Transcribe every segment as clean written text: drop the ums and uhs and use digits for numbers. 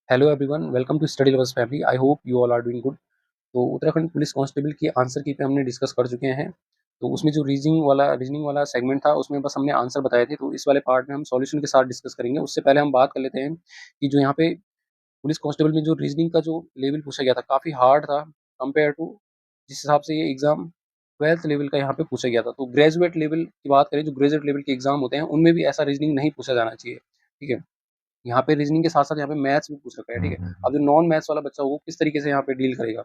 Hello everyone, welcome to study lovers family. I hope you all are doing good. तो Uttarakhand police constable की answer key पे हमने discuss कर चुके हैं। तो उसमें जो रीजनिंग वाला सेगमेंट था उसमें बस हमने आंसर बताए थे। तो इस वाले पार्ट में हम सॉल्यूशन के साथ डिस्कस करेंगे। उससे पहले हम बात कर लेते हैं कि जो यहाँ पे पुलिस कांस्टेबल में जो रीजनिंग का जो लेवल पूछा गया था काफ़ी हार्ड था कंपेयर टू जिस हिसाब से ये एग्जाम 12th लेवल का यहाँ पे पूछा गया था। तो ग्रेजुएट लेवल की बात करें, जो ग्रेजुएट लेवल के एग्जाम होते हैं उनमें भी ऐसा रीजनिंग नहीं पूछा जाना चाहिए। ठीक है, यहाँ पे रीजनिंग के साथ साथ यहाँ पे मैथ्स भी पूछ रखा है। ठीक है, अब जो नॉन मैथ्स वाला बच्चा वो किस तरीके से यहाँ पे डील करेगा।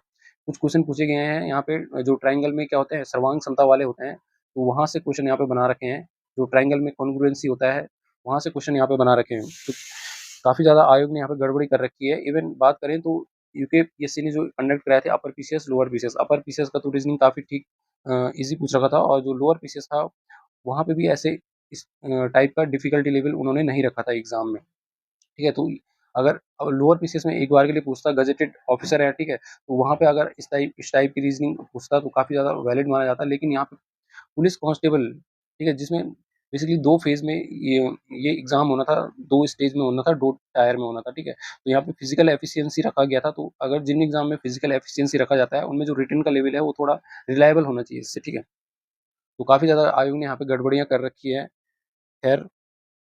कुछ क्वेश्चन पूछे गए हैं यहाँ पे जो ट्राइंगल में क्या होते हैं, सर्वांग समता वाले होते हैं। तो वहाँ से क्वेश्चन यहाँ पे बना रखे हैं। जो ट्राइंगल में कॉन्ग्रुएंसी होता है वहाँ से क्वेश्चन यहाँ पे बना रखे हैं। तो काफ़ी ज़्यादा आयोग ने यहाँ पे गड़बड़ी कर रखी है। इवन बात करें तो यूकेपीएससी ने जो कंडक्ट कराए थे upper PCS lower PCS, upper PCS का तो रीजनिंग काफ़ी ठीक ईजी पूछ रखा था, और जो लोअर पीसीएस था वहाँ पे भी ऐसे इस टाइप का डिफिकल्टी लेवल उन्होंने नहीं रखा था एग्जाम में। ठीक है, तो अगर अब लोअर पीसीएस में एक बार के लिए पूछता गजेटेड ऑफिसर है, ठीक है, तो वहाँ पे अगर इस टाइप की रीजनिंग पूछता तो काफ़ी ज़्यादा वैलिड माना जाता। लेकिन यहाँ पे पुलिस कांस्टेबल, ठीक है, जिसमें बेसिकली दो फेज में ये एग्जाम होना था, दो स्टेज में होना था, दो टायर में होना था। ठीक है, तो यहाँ पे फिजिकल एफिशिएंसी रखा गया था। तो अगर जिन एग्जाम में फिजिकल एफिशिएंसी रखा जाता है उनमें जो रिटन का लेवल है वो थोड़ा रिलायबल होना चाहिए इससे। ठीक है, तो काफ़ी ज़्यादा आयोग ने यहाँ पे गड़बड़ियाँ कर रखी है। खैर,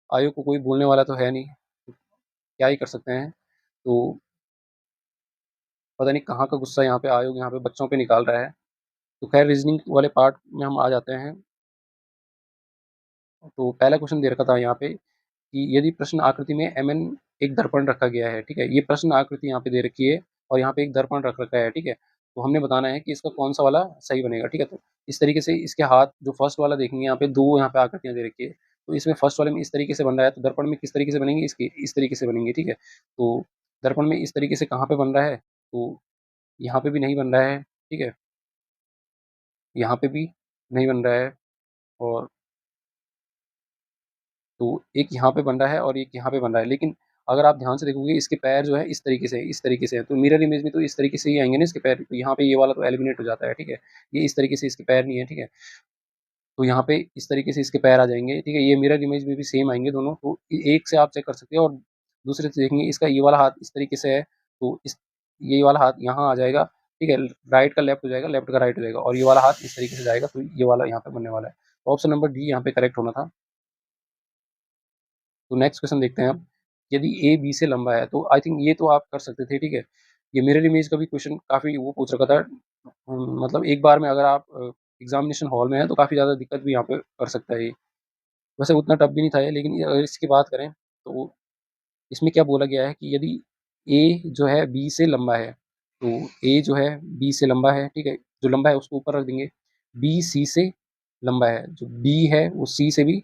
आयोग को कोई बोलने वाला तो है नहीं, क्या ही कर सकते हैं। तो पता नहीं कहाँ का गुस्सा यहाँ पे आयोग यहाँ पे बच्चों पे निकाल रहा है। तो खैर, रीजनिंग वाले पार्ट में हम आ जाते हैं। तो पहला क्वेश्चन दे रखा था यहाँ पे कि यदि प्रश्न आकृति में एम एन एक दर्पण रखा गया है। ठीक है, ये प्रश्न आकृति यहाँ पे दे रखी है और यहाँ पे एक दर्पण रख रखा है। ठीक है, तो हमने बताना है कि इसका कौन सा वाला सही बनेगा। ठीक है, तो इस तरीके से इसके हाथ जो फर्स्ट वाला देखेंगे, यहाँ पे दो यहाँ पे आकृतियाँ दे रखी है। तो इसमें फर्स्ट वाले में इस तरीके से बन रहा है, तो दर्पण में किस तरीके से बनेंगे, इसके इस तरीके से बनेंगे। ठीक है, तो दर्पण में इस तरीके से कहाँ पे बन रहा है, तो यहाँ पे भी नहीं बन रहा है। ठीक है, यहाँ पे भी नहीं बन रहा है, और तो एक यहाँ पे बन रहा है और एक यहाँ पे बन रहा है। लेकिन अगर आप ध्यान से देखोगे इसके पैर जो है इस तरीके से है, तो मिरर इमेज में तो इस तरीके से ही आएंगे ना इसके पैर। तो यहाँ पे ये वाला तो एलिमिनेट हो जाता है। ठीक है, ये इस तरीके से इसके पैर नहीं है। ठीक है, तो यहाँ पे इस तरीके से इसके पैर आ जाएंगे। ठीक है, ये मिरर इमेज में भी सेम आएंगे दोनों। तो एक से आप चेक कर सकते हैं, और दूसरे से देखेंगे इसका ये वाला हाथ इस तरीके से है, तो इस ये वाला हाथ यहाँ आ जाएगा। ठीक है, राइट का लेफ्ट हो जाएगा, लेफ्ट का राइट हो जाएगा, और ये वाला हाथ इस तरीके से जाएगा, तो ये वाला यहाँ पे बनने वाला है। तो ऑप्शन नंबर डी यहाँ पे करेक्ट होना था। तो नेक्स्ट क्वेश्चन देखते हैं अब। यदि ए बी से लंबा है, तो आई थिंक ये तो आप कर सकते थे। ठीक है, ये मिरर इमेज का भी क्वेश्चन काफ़ी वो पूछ रखा था। मतलब एक बार में अगर आप एग्जामिनेशन हॉल में है तो काफ़ी ज़्यादा दिक्कत भी यहाँ पे कर सकता है ये। वैसे उतना टफ भी नहीं था ये, लेकिन अगर इसकी बात करें तो इसमें क्या बोला गया है कि यदि ए जो है बी से लंबा है, तो ए जो है बी से लंबा है। ठीक है, जो लंबा है उसको ऊपर रख देंगे। बी सी से लंबा है, जो बी है वो सी से भी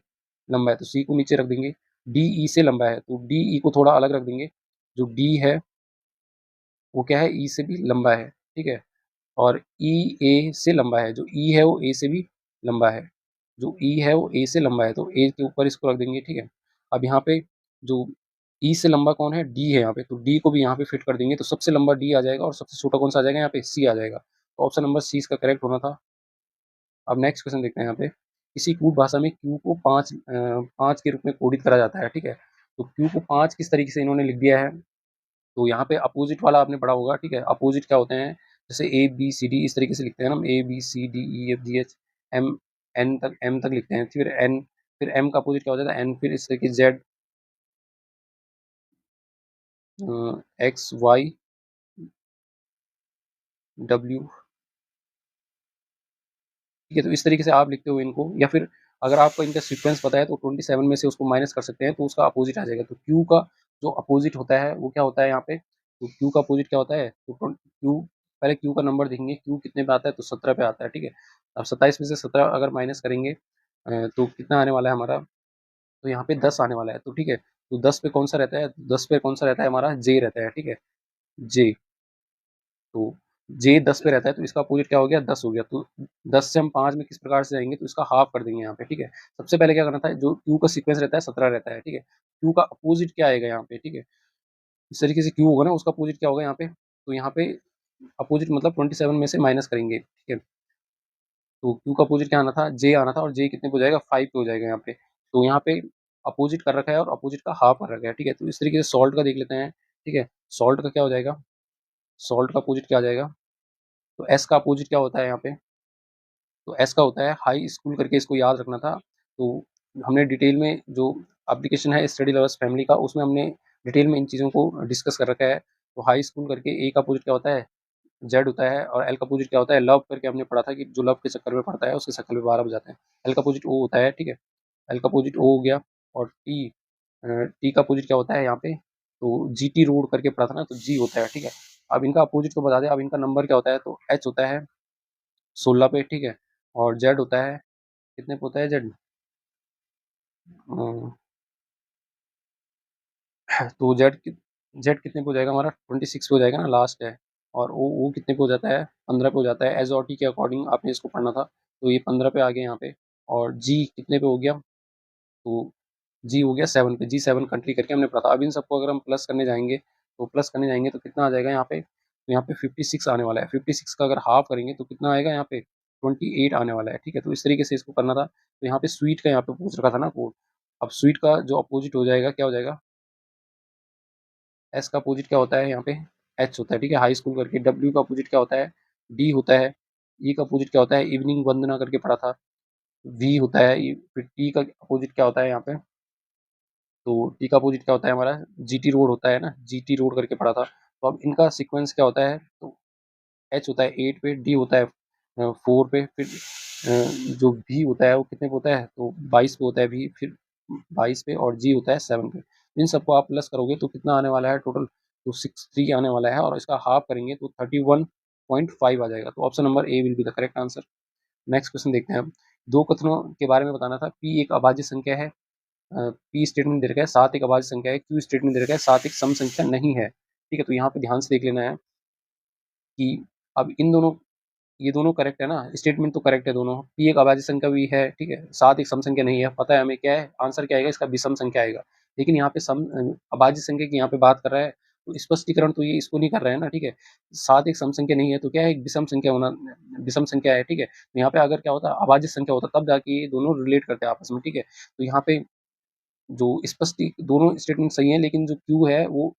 लंबा है, तो सी को नीचे रख देंगे। डी ई से लंबा है, तो डी ई को थोड़ा अलग रख देंगे। जो डी है वो क्या है, ई से भी लंबा है। ठीक है, और ई ए से लंबा है, जो ई है वो ए से भी लंबा है। जो ई है वो ए से लंबा है, तो ए के ऊपर इसको रख देंगे। ठीक है, अब यहाँ पे जो ई से लंबा कौन है, डी है यहाँ पे, तो डी को भी यहाँ पे फिट कर देंगे, तो सबसे लंबा डी आ जाएगा और सबसे छोटा कौन सा आ जाएगा, यहाँ पे सी आ जाएगा। तो ऑप्शन नंबर सी इसका करेक्ट होना था। अब नेक्स्ट क्वेश्चन देखते हैं यहाँ पे। किसी कूट भाषा में क्यू को पाँच के रूप में कोडित करा जाता है। ठीक है, तो क्यू को पाँच किस तरीके से इन्होंने लिख दिया है, तो यहाँ पे अपोजिट वाला आपने पढ़ा होगा। ठीक है, अपोजिट क्या होते हैं, जैसे ए बी सी डी इस तरीके से लिखते हैं ना, A B C D E F G H M M तक लिखते हैं। फिर एन, फिर एम का अपोजिट क्या हो जाता है, एन, फिर इस तरीके जेड एक्स वाई डब्ल्यू। ठीक है, तो इस तरीके से आप लिखते हो इनको, या फिर अगर आपको इनका सीक्वेंस पता है तो 27 में से उसको माइनस कर सकते हैं, तो उसका अपोजिट आ जाएगा। तो क्यू का जो अपोजिट होता है वो क्या होता है यहाँ पे, तो क्यू का अपोजिट क्या होता है, तो क्यू, पहले क्यू का नंबर देखेंगे, क्यू कितने पे आता है, तो 17 पे आता है। ठीक है, अब 27 में से 17 अगर माइनस करेंगे तो कितना आने वाला है हमारा, तो यहाँ पे 10 आने वाला है। तो ठीक है, तो 10 पे कौन सा रहता है, 10 पे कौन सा रहता है हमारा, जे रहता है। ठीक है, जे, तो जे 10 पे रहता है, तो इसका अपोजिट क्या हो गया, 10 हो गया। तो 10 से हम 5 में किस प्रकार से जाएंगे, तो इसका हाफ कर देंगे यहाँ पे। ठीक है, सबसे पहले क्या करना था, जो क्यू का सीक्वेंस रहता है 17 रहता है। ठीक है, क्यू का अपोजिट क्या आएगा यहाँ पे। ठीक है, इस तरीके से क्यू होगा ना, उसका अपोजिट क्या होगा यहाँ पे, तो यहाँ पे अपोजिट मतलब 27 में से माइनस करेंगे। ठीक है, तो क्यू का अपोजिट क्या आना था, जे आना था, और जे कितने पे हो जाएगा, 5 पे हो जाएगा यहाँ पे। तो यहाँ पे अपोजिट कर रखा है और अपोजिट का हाफ कर रखा है। ठीक है, तो इस तरीके से सॉल्ट का देख लेते हैं। ठीक है, सॉल्ट का क्या हो जाएगा, सॉल्ट का अपोजिट क्या आ जाएगा, तो एस का अपोजिट क्या होता है यहाँ पे, तो एस का होता है हाई स्कूल करके, इसको याद रखना था। तो हमने डिटेल में जो एप्लीकेशन है स्टडी लवर्स फैमिली का, उसमें हमने डिटेल में इन चीज़ों को डिस्कस कर रखा है। तो हाई स्कूल करके ए का अपोजिट क्या होता है, जेड होता है, और एल का अपोजिट क्या होता है, लव करके हमने पढ़ा था कि जो लव के चक्कर में पड़ता है उसके चक्कर में 12 बज जाते हैं। एल का अपोजिट ओ होता है, ठीक है, एल का अपोजिट ओ हो गया। और टी का अपोजिट क्या होता है यहाँ पे, तो जी टी रोड करके पढ़ा था ना, तो जी होता है, ठीक है। अब इनका अपोजिट को बता दें, अब इनका नंबर क्या होता है, तो एच होता है 16 पे, ठीक है। और जेड होता है, कितने पे होता है जेड, तो जेड कितने पे हो जाएगा हमारा, 26 पे हो जाएगा ना, लास्ट है। और ओ कितने पे हो जाता है, 15 पे हो जाता है। एज और टी के अकॉर्डिंग आपने इसको पढ़ना था, तो ये 15 पे आ गया यहाँ पे। और जी कितने पे हो गया, तो जी हो गया 7 पे, जी 7 कंट्री करके हमने पढ़ा था। अब इन सबको अगर हम प्लस करने जाएंगे, तो प्लस करने जाएंगे तो कितना आ जाएगा यहाँ पे, तो यहाँ पे 56 आने वाला है। 56 का अगर हाफ करेंगे तो कितना आएगा यहाँ पे, 28 आने वाला है, ठीक है। तो इस तरीके से इसको करना था। तो यहाँ पे स्वीट का यहाँ पे पूछ रखा था ना कोड। अब स्वीट का जो अपोजिट हो जाएगा क्या हो जाएगा, एस का अपोजिट क्या होता है यहाँ पे, एच होता है, ठीक है, हाई स्कूल करके। डब्ल्यू का अपोजिट क्या होता है, डी होता है। ई का अपोजिट क्या होता है, इवनिंग वंदना करके पढ़ा था। वी होता है। फिर टी का अपोजिट क्या होता है यहाँ पे, तो टी का अपोजिट क्या होता है हमारा, जीटी रोड होता है ना, जीटी रोड करके पढ़ा था। तो अब इनका सीक्वेंस क्या होता है, तो एच होता है 8 पे, डी होता है 4 पे, फिर जो भी होता है वो कितने पे होता है, तो 22 पे होता है भी, फिर 22 पे, और जी होता है 7 पे। इन सबको आप प्लस करोगे तो कितना आने वाला है टोटल, तो 63 आने वाला है। और इसका हाफ करेंगे तो 31.5 आ जाएगा। तो option number A will be the correct answer. Next question देखते हैं हम। दो कथनों के बारे में बताना था। पी एक अभाज्य संख्या है, पी स्टेटमेंट दे रखा है, 7 एक अभाज्य संख्या है, क्यू स्टेटमेंट दे रखा है 7 एक सम संख्या नहीं है, ठीक है। तो यहाँ पे ध्यान से देख लेना है कि अब इन दोनों, ये दोनों करेक्ट है ना, स्टेटमेंट तो करेक्ट है दोनों। पी एक अभाज्य संख्या भी है, ठीक है, 7 एक सम संख्या नहीं है, पता है हमें क्या है आंसर, क्या आएगा इसका, विषम संख्या आएगा। लेकिन यहाँ पे सम अभाज्य संख्या की यहाँ पे बात कर रहा है, तो स्पष्टीकरण तो ये इसको नहीं कर रहा है ना, ठीक है। 7 एक सम संख्या नहीं है तो क्या है, एक विषम संख्या होना, विषम संख्या है, ठीक है। तो यहाँ पे अगर क्या होता, अभाज्य संख्या होता, तब जाके ये दोनों रिलेट करते हैं आपस में, ठीक है। तो यहाँ पे जो स्पष्ट दोनों स्टेटमेंट सही है, लेकिन जो क्यू है वो,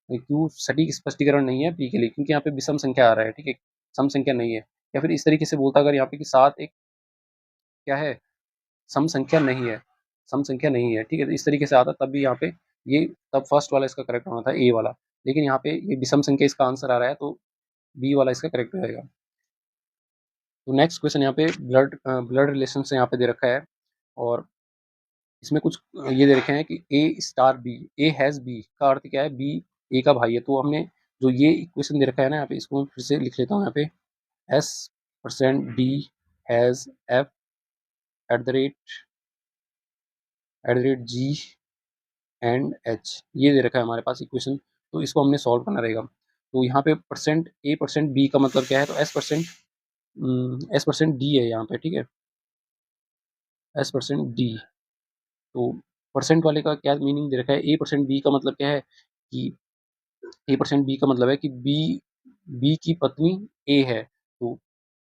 क्यू सटीक स्पष्टीकरण नहीं है पी के लिए, क्योंकि यहाँ पे विषम संख्या आ रहा है, ठीक है, सम संख्या नहीं है। या फिर इस तरीके से बोलता अगर यहाँ पे कि 7 एक क्या है, सम संख्या नहीं है, सम संख्या नहीं है, ठीक है, तो इस तरीके से आता तब भी यहाँ पे ये, तब फर्स्ट वाला इसका करेक्ट होना था, ए वाला। लेकिन यहाँ पे ये विषम संख्या इसका आंसर आ रहा है, तो बी वाला इसका करेक्ट हो जाएगा। तो नेक्स्ट क्वेश्चन यहाँ पे ब्लड रिलेशन से यहाँ पे दे रखा है, और इसमें कुछ ये दे रखे हैं कि A star B, A has B का अर्थ क्या है, बी ए का भाई है। तो हमने जो ये इक्वेशन दे रखा है ना यहाँ पे, इसको मैं फिर से लिख लेता हूँ यहाँ पे, S percent D has F at the rate G and H, ये दे रखा है हमारे पास इक्वेशन। तो इसको हमने सॉल्व करना रहेगा। तो यहाँ पे परसेंट ए परसेंट बी का मतलब क्या है, तो एस परसेंट डी है यहाँ पे, ठीक है, एस परसेंट डी। तो परसेंट वाले का क्या मीनिंग दे रखा है, ए परसेंट बी का मतलब क्या है कि ए परसेंट बी का मतलब है कि बी, बी की पत्नी ए है। तो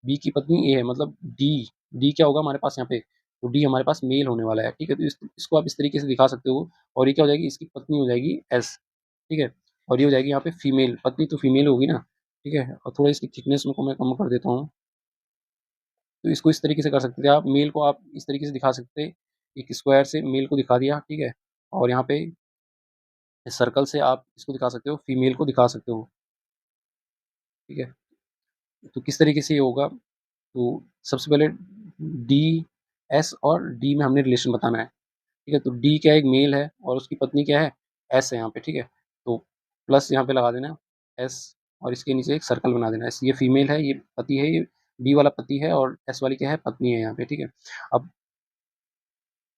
बी की पत्नी ए है मतलब डी, डी क्या होगा हमारे पास यहाँ पे, तो डी हमारे पास मेल होने वाला है, ठीक है। तो इसको आप इस तरीके से दिखा सकते हो। और ये क्या हो जाएगी, इसकी पत्नी हो जाएगी एस, ठीक है। और ये हो जाएगी यहाँ पे फीमेल, पत्नी तो फीमेल होगी ना, ठीक है। और थोड़ा इसकी थिकनेस को मैं कम कर देता हूँ। तो इसको इस तरीके से कर सकते थे आप, मेल को आप इस तरीके से दिखा सकते, एक स्क्वायर से मेल को दिखा दिया, ठीक है। और यहाँ पे सर्कल से आप इसको दिखा सकते हो, फीमेल को दिखा सकते हो, ठीक है। तो किस तरीके से ये होगा, तो सबसे पहले डी, एस और डी में हमने रिलेशन बताना है, ठीक है। तो डी क्या है, एक मेल है, और उसकी पत्नी क्या है, एस है यहाँ पे, ठीक है। तो प्लस यहाँ पे लगा देना एस, और इसके नीचे एक सर्कल बना देना, ये फीमेल है, ये पति है, ये डी वाला पति है, और एस वाली क्या है, पत्नी है यहाँ पे, ठीक है। अब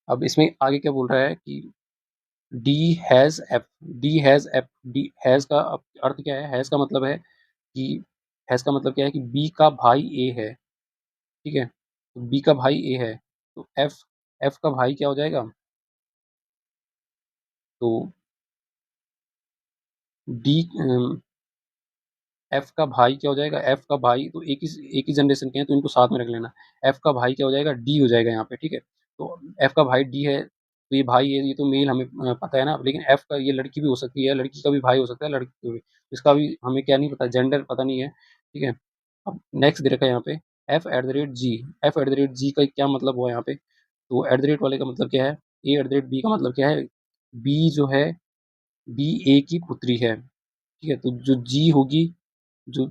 अब इसमें आगे क्या बोल रहा है कि D has F, D has F, D has का अर्थ क्या है, हैज़ का मतलब है कि, हैज़ का मतलब क्या है कि बी का भाई ए है, ठीक है। तो बी का भाई ए है, तो एफ, एफ का भाई क्या हो जाएगा, तो डी, एफ का भाई क्या हो जाएगा, एफ का भाई तो एक ही जनरेशन के हैं, तो इनको साथ में रख लेना। एफ का भाई क्या हो जाएगा, डी हो जाएगा यहाँ पे, ठीक है। तो एफ का भाई डी है, तो ये भाई है, ये तो मेल हमें पता है ना, लेकिन एफ का ये लड़की भी हो सकती है, लड़की का भी भाई हो सकता है, लड़की का भी, इसका भी हमें क्या नहीं पता, जेंडर पता नहीं है, ठीक है। अब नेक्स्ट दे रखा है यहाँ पे F at the rate G. F at the rate G का क्या मतलब हुआ यहाँ पे, तो एट द रेट वाले का मतलब क्या है, ए एट द रेट बी का मतलब क्या है, बी जो है बी ए की पुत्री है, ठीक है। तो जो जी होगी, जो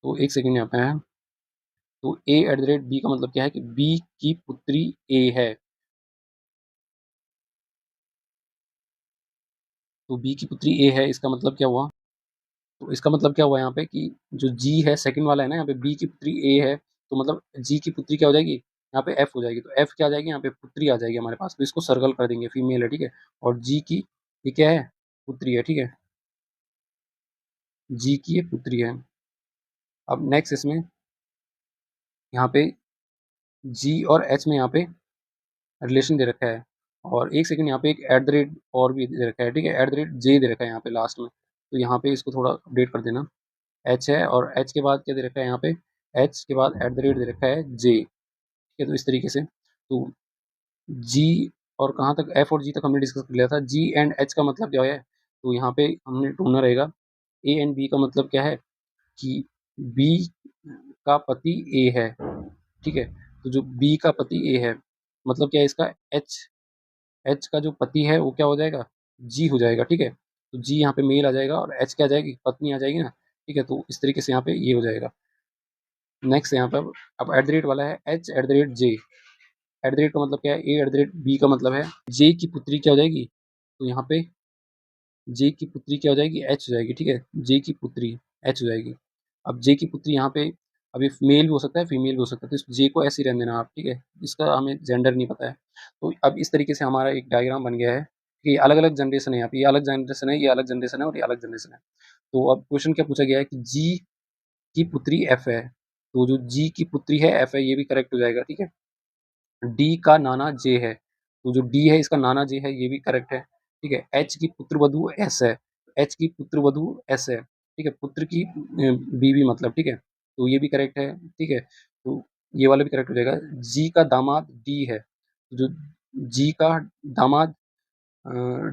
तो एक सेकेंड यहाँ पे है, तो ए एट द रेट बी का मतलब क्या है कि बी की पुत्री ए है, तो बी की पुत्री ए है, इसका मतलब क्या हुआ, तो इसका मतलब क्या हुआ यहाँ पे कि जो जी है सेकंड वाला है ना, यहाँ पे बी की पुत्री ए है, तो मतलब जी की पुत्री क्या हो जाएगी, यहाँ पे एफ हो जाएगी, तो एफ क्या आ जाएगी, यहाँ पे पुत्री आ जाएगी हमारे पास, तो इसको सर्कल कर देंगे, फीमेल है, ठीक है। और जी की ये क्या है, पुत्री है, ठीक है, जी की ये पुत्री है। अब नेक्स्ट इसमें यहाँ पे जी और एच में यहाँ पे रिलेशन दे रखा है, और एक सेकंड यहाँ पे एक एट द रेट और भी दे रखा है, ठीक है, एट द रेट जे दे रखा है यहाँ पे लास्ट में, तो यहाँ पे इसको थोड़ा अपडेट कर देना, एच है और एच के बाद क्या दे रखा है यहाँ पे, एच के बाद एट द रेट दे रखा है जे, ठीक है। तो इस तरीके से तो जी और कहाँ तक, एफ और जी तक हमने डिस्कस कर लिया था, जी एंड एच का मतलब क्या है, तो यहाँ पे हमने ढूंढना रहेगा ए एंड बी का मतलब क्या है, कि बी का पति ए है, ठीक है। तो जो बी का पति ए है मतलब क्या है इसका, एच एच का जो पति है वो क्या हो जाएगा, जी हो जाएगा, ठीक है। तो जी यहाँ पे मेल आ जाएगा और एच क्या आ जाएगी, पत्नी आ जाएगी ना, ठीक है। तो इस तरीके से यहाँ पे ये हो जाएगा। नेक्स्ट यहाँ पे अब एट द रेट वाला है H eight the rate J. Eight the rate का मतलब क्या है, ए एट द रेट बी का मतलब है जे की पुत्री क्या हो जाएगी, तो यहाँ पे जे की पुत्री क्या हो जाएगी, एच हो जाएगी, ठीक है। जे की पुत्री एच हो जाएगी। अब जे की पुत्री यहाँ पे अभी मेल भी हो सकता है, फीमेल भी हो सकता है, तो इस जे को ऐसे ही रहने देना आप, ठीक है, इसका हमें जेंडर नहीं पता है। तो अब इस तरीके से हमारा एक डायग्राम बन गया है कि अलग अलग जनरेशन है यहाँ पे, ये अलग जनरेशन है, ये अलग जनरेशन है और ये अलग जनरेशन है। तो अब क्वेश्चन क्या पूछा गया है कि जी की पुत्री एफ है, तो जो जी की पुत्री है एफ है, ये भी करेक्ट हो जाएगा, ठीक है। डी का नाना जे है, तो जो डी है इसका नाना जे है, ये भी करेक्ट है, ठीक है। एच की पुत्र वधु एस है, एच की पुत्र वधु एस है, ठीक है, पुत्र की बीवी मतलब, ठीक है, तो ये भी करेक्ट है, ठीक है। तो ये वाला भी करेक्ट हो जाएगा। जी का दामाद डी है, तो जो जी का दामाद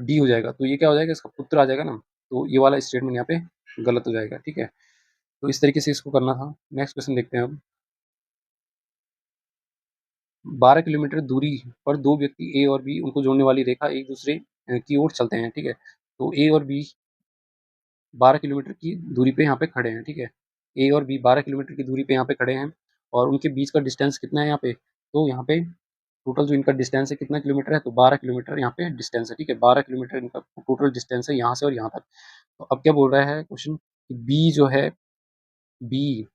डी हो जाएगा, तो ये क्या हो जाएगा, इसका पुत्र आ जाएगा ना, तो ये वाला स्टेटमेंट यहाँ पे गलत हो जाएगा, ठीक है। तो इस तरीके से इसको करना था। नेक्स्ट क्वेश्चन देखते हैं अब। 12 किलोमीटर दूरी पर दो व्यक्ति ए और बी, उनको जोड़ने वाली रेखा एक दूसरे की ओर चलते हैं, ठीक है। तो ए और बी 12 किलोमीटर की दूरी पे यहाँ पे खड़े हैं, ठीक है। ए और बी 12 किलोमीटर की दूरी पे यहाँ पे खड़े हैं, और उनके बीच का डिस्टेंस कितना है यहाँ पे, तो यहाँ पे टोटल जो इनका डिस्टेंस है कितना किलोमीटर है, तो 12 किलोमीटर यहाँ पे डिस्टेंस है, ठीक है। 12 किलोमीटर इनका टोटल डिस्टेंस है यहाँ से और यहाँ तक। तो अब क्या बोल रहा है क्वेश्चन, बी जो है, बी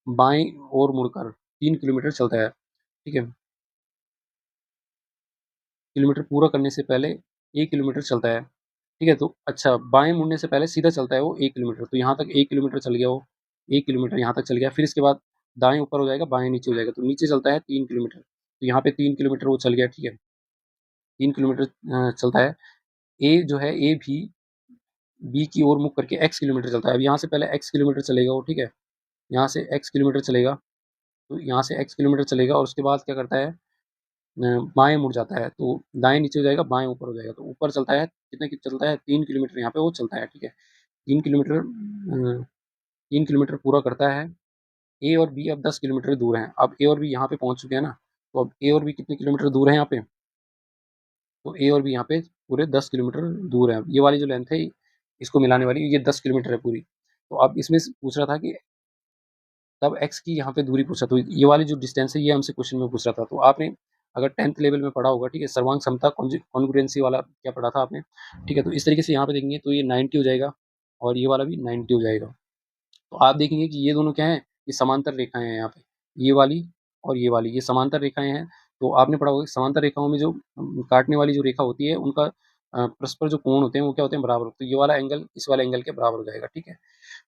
बाएं ओर मुड़कर 3 किलोमीटर चलता है, ठीक है, किलोमीटर पूरा करने से पहले 1 किलोमीटर चलता है, ठीक है। तो अच्छा, बाएं मुड़ने से पहले सीधा चलता है वो 1 किलोमीटर, तो यहाँ तक 1 किलोमीटर चल गया वो, 1 किलोमीटर यहाँ तक चल गया, फिर इसके बाद दाएं ऊपर हो जाएगा, बाएं नीचे हो जाएगा, तो नीचे चलता है 3 किलोमीटर, तो यहाँ पे 3 किलोमीटर वो चल गया, ठीक है। 3 किलोमीटर चलता है। ए जो है, ए भी बी की ओर मुख करके x किलोमीटर चलता है। अब यहाँ से पहले x किलोमीटर चलेगा वो, ठीक है, यहाँ से x किलोमीटर चलेगा, तो यहाँ से x किलोमीटर चलेगा और उसके बाद क्या करता है, बाएं मुड़ जाता है, तो दाएं नीचे हो जाएगा, बाएं ऊपर हो जाएगा, तो ऊपर चलता है कितने की चलता है, 3 किलोमीटर यहाँ पे वो चलता है, ठीक है। 3 किलोमीटर 3 किलोमीटर पूरा करता है। ए और बी अब 10 किलोमीटर दूर हैं, अब ए और बी यहाँ पे पहुंच चुके हैं ना, तो अब ए और बी कितने किलोमीटर दूर है यहाँ पे, तो ए और बी यहाँ पे पूरे 10 किलोमीटर दूर है। ये वाली जो लेंथ है इसको मिलाने वाली, ये 10 किलोमीटर है पूरी। तो अब इसमें पूछ रहा था कि तब एक्स की यहाँ पे दूरी पूछा, तो ये वाली जो डिस्टेंस है ये हमसे क्वेश्चन में पूछ रहा था। तो आपने अगर 10th लेवल में पढ़ा होगा, ठीक है, सर्वांग समता कॉन्ग्रुएंसी वाला क्या पढ़ा था आपने, ठीक है। तो इस तरीके से यहाँ पे देखेंगे तो ये 90 हो जाएगा और ये वाला भी 90 हो जाएगा। तो आप देखेंगे कि ये दोनों क्या है, ये समांतर रेखाएं हैं यहाँ पे, ये वाली और ये वाली, ये समांतर रेखाएं हैं। तो आपने पढ़ा होगा कि समांतर रेखाओं में जो काटने वाली जो रेखा होती है उनका परस्पर जो कोण होते हैं वो क्या होते हैं, बराबर होते हैं। तो ये वाला एंगल इस वाले एंगल के बराबर हो जाएगा, ठीक है।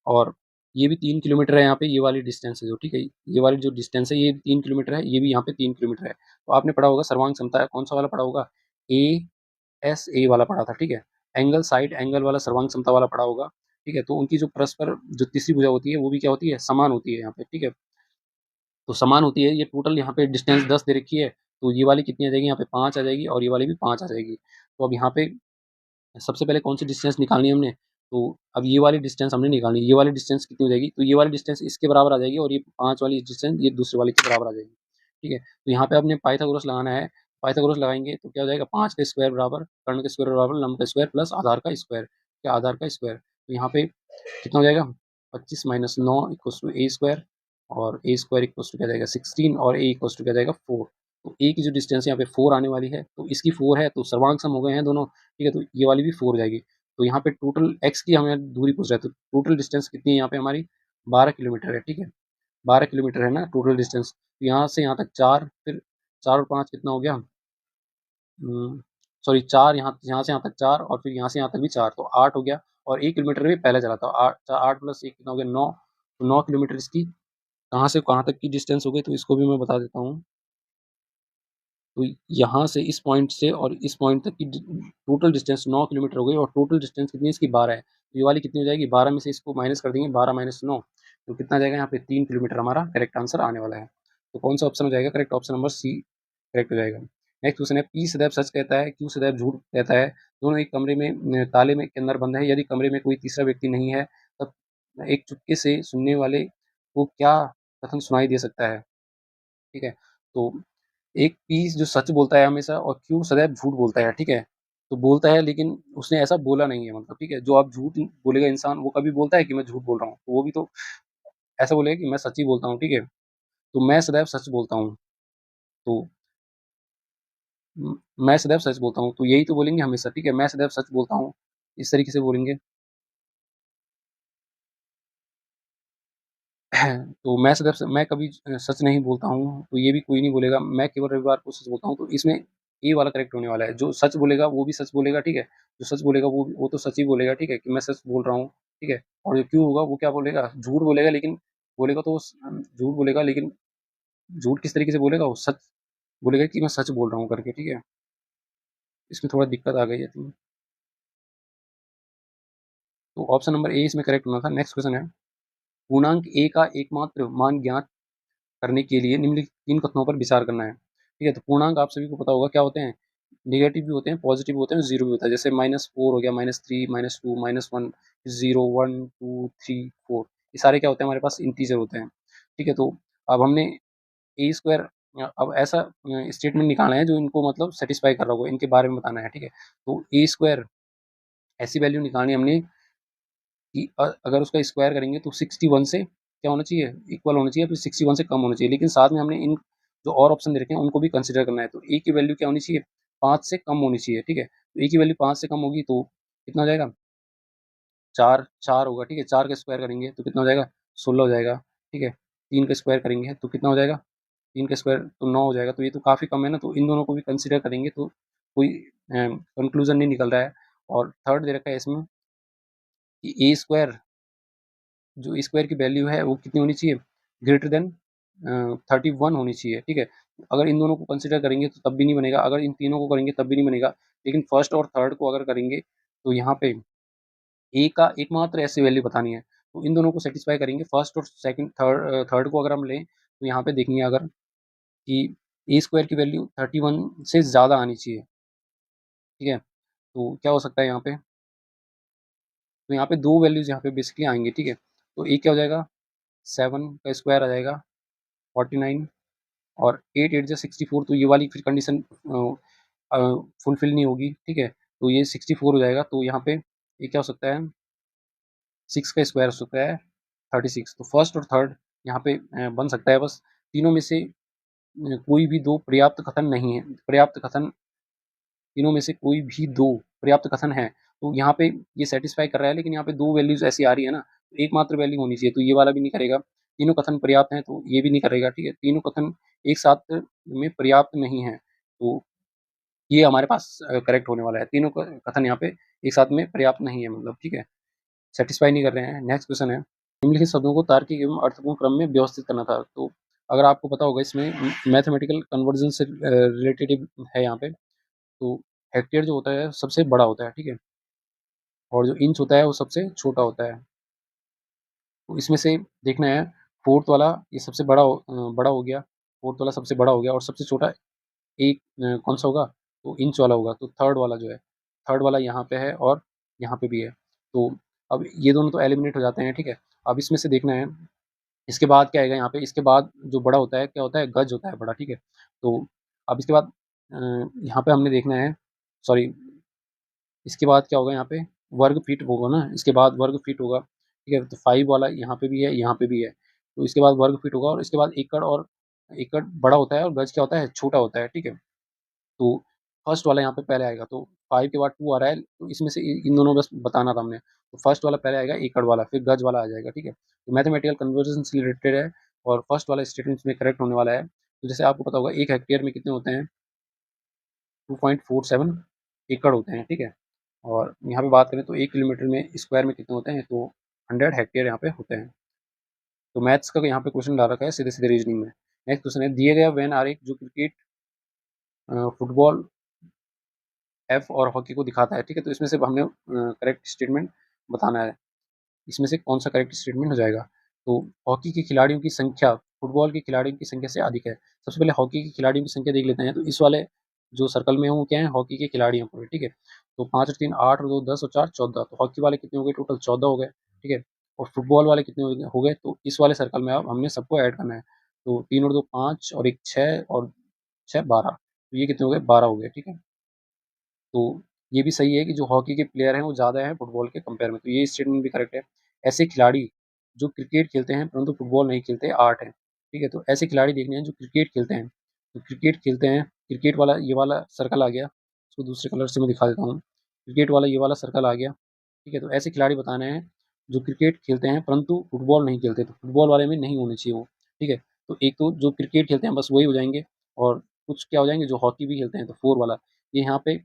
और ये भी 3 किलोमीटर है यहाँ पे, ये वाली डिस्टेंस है जो, ठीक है, ये वाली जो डिस्टेंस है ये 3 किलोमीटर है, ये भी यहाँ पे 3 किलोमीटर है। तो आपने पढ़ा होगा सर्वांग समता, कौन सा वाला पढ़ा होगा, ए एस ए वाला पढ़ा था, ठीक है। एंगल साइड एंगल वाला सर्वांग समता वाला पढ़ा होगा, ठीक है। तो उनकी जो परस्पर जो तीसरी भुजा होती है वो भी क्या होती है, समान होती है यहाँ पे, ठीक है। तो समान होती है, ये टोटल यहाँ पे डिस्टेंस 10 दे रखी है, तो ये वाली कितनी आ जाएगी, यहाँ पे 5 आ जाएगी और ये वाली भी 5 आ जाएगी। तो अब यहाँ पे सबसे पहले कौन सी डिस्टेंस निकालनी है हमने, तो अब ये वाली डिस्टेंस हमने निकालनी है। ये वाली डिस्टेंस कितनी हो जाएगी, तो ये वाली डिस्टेंस इसके बराबर आ जाएगी और ये 5 वाली डिस्टेंस ये दूसरे वाले के बराबर आ जाएगी। ठीक है, तो यहाँ पे आपने पाइथागोरस लगाना है। पाइथागोरस लगाएंगे तो क्या हो जाएगा, 5 का स्क्वायर बराबर कर्ण का स्क्वायर बराबर लंब का स्क्वायर प्लस आधार का स्क्वायर, क्या आधार का स्क्वायर। तो यहाँ पे कितना हो जाएगा, 25 minus 9 equals to a square, और ए स्क्वायर इक्वल्स टू क्या जाएगा 16, और ए इक्वल्स टू क्या जाएगा 4। तो ए की जो डिस्टेंस यहाँ पे 4 आने वाली है, तो इसकी 4 है, तो सर्वांग सम हो गए हैं दोनों। ठीक है, तो ये वाली भी 4 जाएगी। तो यहाँ पे टोटल एक्स की हमें दूरी पूछ रहा है, तो टोटल डिस्टेंस कितनी है यहाँ पे हमारी, 12 किलोमीटर है। ठीक है, 12 किलोमीटर है ना टोटल डिस्टेंस। तो यहाँ से यहाँ तक 4, फिर 4 और 5 कितना हो गया, सॉरी 4, यहाँ यहाँ से यहाँ तक 4 और फिर यहाँ से यहाँ तक भी 4, तो 8 हो गया। और 1 किलोमीटर भी पहले चला था, 8 प्लस 1 कितना हो गया 9। तो 9 किलोमीटर इसकी कहाँ से कहाँ तक की डिस्टेंस हो गई, तो इसको भी मैं बता देता हूँ। तो यहाँ से इस पॉइंट से और इस पॉइंट तक की टोटल डिस्टेंस 9 किलोमीटर हो गई, और टोटल डिस्टेंस कितनी है इसकी 12 है। तो ये वाली कितनी हो जाएगी, 12 में से इसको माइनस कर देंगे, 12 माइनस 9, तो कितना जाएगा यहाँ पे 3 किलोमीटर हमारा करेक्ट आंसर आने वाला है। तो कौन सा ऑप्शन हो जाएगा correct, option number C correct हो जाएगा। नेक्स्ट क्वेश्चन है, पी सदैव सच कहता है, क्यू सदैव झूठ कहता है, दोनों एक कमरे में ताले में के अंदर बंद है, यदि कमरे में कोई तीसरा व्यक्ति नहीं है तब एक चुपके से सुनने वाले को क्या कथन सुनाई दे सकता है। ठीक है, तो एक पी जो सच बोलता है हमेशा, और क्यू सदैव झूठ बोलता है। ठीक है, तो बोलता है लेकिन उसने ऐसा बोला नहीं है, मतलब ठीक है, जो आप झूठ बोलेगा इंसान, वो कभी बोलता है कि मैं झूठ बोल रहा हूँ, तो वो भी तो ऐसा बोलेगा कि मैं सच ही बोलता हूँ। ठीक है, तो मैं सदैव सच बोलता हूँ, तो मैं सदैव सच बोलता हूँ, तो यही तो बोलेंगे हमेशा। ठीक है, मैं सदैव सच बोलता हूँ, इस तरीके से बोलेंगे। तो मैं सदैव मैं कभी सच नहीं बोलता हूँ, तो ये भी कोई नहीं बोलेगा। मैं केवल रविवार को सच बोलता हूँ, तो इसमें ए वाला करेक्ट होने वाला है। जो सच बोलेगा वो भी सच बोलेगा। ठीक है, जो सच बोलेगा वो तो सच ही बोलेगा। ठीक है, कि मैं सच बोल रहा हूँ। ठीक है, और जो क्यों होगा वो क्या बोलेगा, झूठ बोलेगा, लेकिन बोलेगा तो झूठ बोलेगा, लेकिन झूठ किस तरीके से बोलेगा, वो सच बोलेगा कि मैं सच बोल रहा हूँ करके। ठीक है, इसमें थोड़ा दिक्कत आ गई है। तो ऑप्शन नंबर ए इसमें करेक्ट होना था। नेक्स्ट क्वेश्चन है, पूर्णांक ए का एकमात्र मान ज्ञात करने के लिए निम्नलिखित 3 कथनों पर विचार करना है। ठीक है, तो पूर्णांक आप सभी को पता होगा क्या होते हैं, नेगेटिव भी होते हैं, पॉजिटिव भी होते हैं, जीरो भी होता है। जैसे -4 हो गया, -3, -2, -1, 0, 1, 2, 3, 4, ये सारे क्या होते हैं हमारे पास, इंटीजर होते हैं। ठीक है, तो अब हमने ए स्क्वायर, अब ऐसा स्टेटमेंट निकालना है जो इनको मतलब सेटिस्फाई कर रहा होगा, इनके बारे में बताना है। ठीक है, तो ए स्क्वायर ऐसी वैल्यू निकालनी है हमने कि अगर उसका स्क्वायर करेंगे तो 61 से क्या होना चाहिए, इक्वल होना चाहिए, फिर 61 से कम होना चाहिए। लेकिन साथ में हमने इन जो और ऑप्शन दे रखे हैं उनको भी कंसिडर करना है। तो ए की वैल्यू क्या होनी चाहिए, 5 से कम होनी चाहिए। ठीक है, तो ए की वैल्यू 5 से कम होगी तो कितना हो जाएगा, 4 4 होगा। ठीक है, 4 का स्क्वायर करेंगे तो कितना हो जाएगा, 16 हो जाएगा। ठीक है, 3 का स्क्वायर करेंगे तो कितना हो जाएगा, 3 का स्क्वायर तो 9 हो जाएगा। तो ये तो काफ़ी कम है ना, तो इन दोनों को भी कंसिडर करेंगे तो कोई कंक्लूजन नहीं निकल रहा है। और थर्ड दे रखा है इसमें कि ए स्क्वायर, जो स्क्वायर की वैल्यू है वो कितनी होनी चाहिए, ग्रेटर देन 31 होनी चाहिए। ठीक है, अगर इन दोनों को कंसिडर करेंगे तो तब भी नहीं बनेगा, अगर इन तीनों को करेंगे तब भी नहीं बनेगा, लेकिन फर्स्ट और थर्ड को अगर करेंगे तो यहाँ पे ए का एकमात्र ऐसी वैल्यू बतानी है। तो इन दोनों को सेटिस्फाई करेंगे, फर्स्ट और सेकंड थर्ड को अगर हम लें तो यहाँ पे देखेंगे अगर कि ए स्क्वायर की वैल्यू 31 से ज़्यादा आनी चाहिए। ठीक है, तो क्या हो सकता है यहाँ पे, तो यहाँ पे दो वैल्यूज यहाँ पे बेसिकली आएंगी। ठीक है, तो ए क्या हो जाएगा, 7 का स्क्वायर आ जाएगा 49, और 8 8 जा 64, तो ये वाली फिर कंडीशन फुलफिल नहीं होगी। ठीक है, तो ये 64 हो जाएगा। तो यहाँ पे ये क्या हो सकता है, 6 का स्क्वायर हो सकता है 36। तो फर्स्ट और थर्ड यहाँ पे बन सकता है, बस तीनों में से कोई भी दो पर्याप्त कथन नहीं है, पर्याप्त कथन, तीनों में से कोई भी दो पर्याप्त कथन है। तो यहाँ पे ये सेटिस्फाई कर रहा है, लेकिन यहाँ पे दो वैल्यूज ऐसी आ रही है ना, तो एकमात्र वैल्यू होनी चाहिए, तो ये वाला भी नहीं करेगा। तीनों कथन पर्याप्त हैं तो ये भी नहीं करेगा। ठीक है, तीनों कथन एक साथ में पर्याप्त नहीं है, तो ये हमारे पास करेक्ट होने वाला है। तीनों कथन यहाँ पे एक साथ में पर्याप्त नहीं है, मतलब ठीक है, सेटिस्फाई नहीं कर रहे हैं। नेक्स्ट क्वेश्चन है, निम्नलिखित शब्दों को तार्किक एवं अर्थपूर्ण क्रम में व्यवस्थित करना था। तो अगर आपको पता होगा इसमें मैथमेटिकल कन्वर्जन से रिलेटेड है यहाँ पे। तो हेक्टेयर जो होता है सबसे बड़ा होता है। ठीक है, और जो इंच होता है वो सबसे छोटा होता है। तो इसमें से देखना है, फोर्थ वाला ये सबसे बड़ा बड़ा हो गया, फोर्थ वाला सबसे बड़ा हो गया और सबसे छोटा एक कौन सा होगा, तो इंच वाला होगा। तो थर्ड वाला जो है, थर्ड वाला यहाँ पे है और यहाँ पे भी है। तो अब ये दोनों तो एलिमिनेट हो जाते हैं, ठीक है। अब इसमें से देखना है इसके बाद क्या आएगा यहाँ पे। इसके बाद जो बड़ा होता है क्या होता है, गज होता है बड़ा, ठीक है। तो अब इसके बाद यहाँ पे हमने देखना है, सॉरी, इसके बाद क्या होगा यहाँ पे, वर्ग फीट होगा ना, इसके बाद वर्ग फीट होगा, ठीक है। तो 5 वाला यहाँ पे भी है, यहाँ पे भी है। तो इसके बाद वर्ग फीट होगा और इसके बाद एकड़, और एकड़ बड़ा होता है और गज क्या होता है, छोटा होता है, ठीक है। तो फर्स्ट वाला यहाँ पे पहले आएगा। तो 5 के बाद 2 आ रहा है, तो इसमें से इन दोनों बस बताना था हमने। तो फर्स्ट वाला पहले आएगा एकड़ वाला, फिर गज वाला आ जाएगा, ठीक है। तो मैथमेटिकल कन्वर्जन से रिलेटेड है और फर्स्ट वाला स्टेटमेंट में करेक्ट होने वाला है। तो जैसे आपको पता होगा 1 हेक्टेयर में कितने होते हैं, 2.47 एकड़ होते हैं, ठीक है। और यहाँ पे बात करें तो 1 किलोमीटर में स्क्वायर में कितने होते हैं, तो 100 हेक्टेयर यहाँ पे होते हैं। तो मैथ्स का यहाँ पे क्वेश्चन ला रखा है सीधे सीधे रीजनिंग में। नेक्स्ट क्वेश्चन है, दिए गया वेन आरेख जो क्रिकेट, फुटबॉल, एफ और हॉकी को दिखाता है, ठीक है। तो इसमें से हमने करेक्ट स्टेटमेंट बताना है, इसमें से कौन सा करेक्ट स्टेटमेंट हो जाएगा। तो हॉकी के खिलाड़ियों की संख्या फुटबॉल के खिलाड़ियों की संख्या से अधिक है। सबसे पहले हॉकी के खिलाड़ियों की संख्या देख लेते हैं। तो इस वाले जो सर्कल में है वो क्या है, हॉकी के खिलाड़ी हैं पूरे, ठीक है। तो 5 और 3 8 और 2 10 और 4 14। तो हॉकी वाले कितने हो गए, टोटल 14 हो गए, ठीक है। और फुटबॉल वाले कितने हो गए, तो इस वाले सर्कल में अब हमने सबको ऐड करना है। तो 3 और 2 5 और 1 6 और 6 12। तो ये कितने हो गए, 12 हो गए, ठीक है। तो ये भी सही है कि जो हॉकी के प्लेयर हैं वो ज़्यादा हैं फुटबॉल के कंपेयर में, तो ये स्टेटमेंट भी करेक्ट है। ऐसे खिलाड़ी जो क्रिकेट खेलते हैं परंतु फुटबॉल नहीं खेलते 8 हैं, ठीक है। तो ऐसे खिलाड़ी देखने हैं जो क्रिकेट खेलते हैं, तो क्रिकेट खेलते हैं, क्रिकेट वाला ये वाला सर्कल आ गया, इसको दूसरे कलर से मैं दिखा देता हूँ। क्रिकेट वाला ये वाला सर्कल आ गया, ठीक है। तो ऐसे खिलाड़ी बताने हैं जो क्रिकेट खेलते हैं परंतु फुटबॉल नहीं खेलते, तो फुटबॉल वाले में नहीं होने चाहिए वो, ठीक है। तो एक तो जो क्रिकेट खेलते हैं बस वही हो जाएंगे, और कुछ क्या हो जाएंगे जो हॉकी भी खेलते हैं, तो 4 वाला, ये यहाँ पे,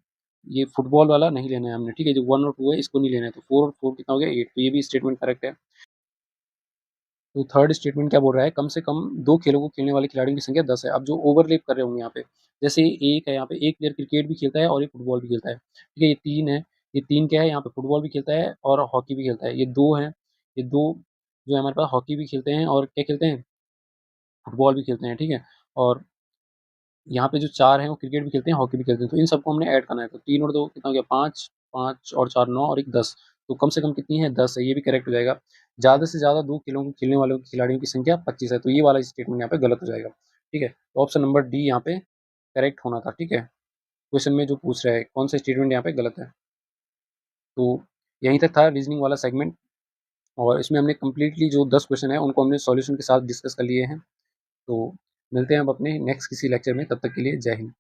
ये फुटबॉल वाला नहीं लेना है हमने, ठीक है। जो 1 और 2 है इसको नहीं लेना है, तो 4 और 4 कितना हो गया, 8। तो ये भी स्टेटमेंट करेक्ट है। तो थर्ड स्टेटमेंट क्या बोल रहा है, कम से कम 2 खेलों को खेलने वाले खिलाड़ियों की संख्या 10 है। अब जो ओवरलैप कर रहे होंगे यहाँ पे, जैसे एक है यहाँ पे, एक प्लेयर क्रिकेट भी खेलता है और एक फुटबॉल भी खेलता है, ठीक है। ये 3 है, ये 3 क्या है, यहाँ पे फुटबॉल भी खेलता है और हॉकी भी खेलता है। ये 2 हैं, ये 2 जो है हमारे पास हॉकी भी खेलते हैं और क्या खेलते हैं, फुटबॉल भी खेलते हैं, ठीक है। और यहाँ पे जो 4 हैं वो क्रिकेट भी खेलते हैं, हॉकी भी खेलते हैं। तो इन सबको हमने ऐड करना है। तो 3 और 2 कितना हो गया, 5, 5 और 4 9 और 1 10। तो कम से कम कितनी है, 10 है, ये भी करेक्ट हो जाएगा। ज़्यादा से ज़्यादा 2 खेलों को खेलने वालों खिलाड़ियों की संख्या 25 है, तो ये वाला स्टेटमेंट यहाँ पे गलत हो जाएगा, ठीक है। तो ऑप्शन नंबर डी यहाँ पे करेक्ट होना था, ठीक है। क्वेश्चन में जो पूछ रहा है कौन सा स्टेटमेंट यहाँ पे गलत है। तो यहीं तक था रीजनिंग वाला सेगमेंट, और इसमें हमने कम्प्लीटली जो 10 क्वेश्चन है उनको हमने सॉल्यूशन के साथ डिस्कस कर लिए हैं। तो मिलते हैं अब अपने नेक्स्ट किसी लेक्चर में, तब तक के लिए जय हिंद।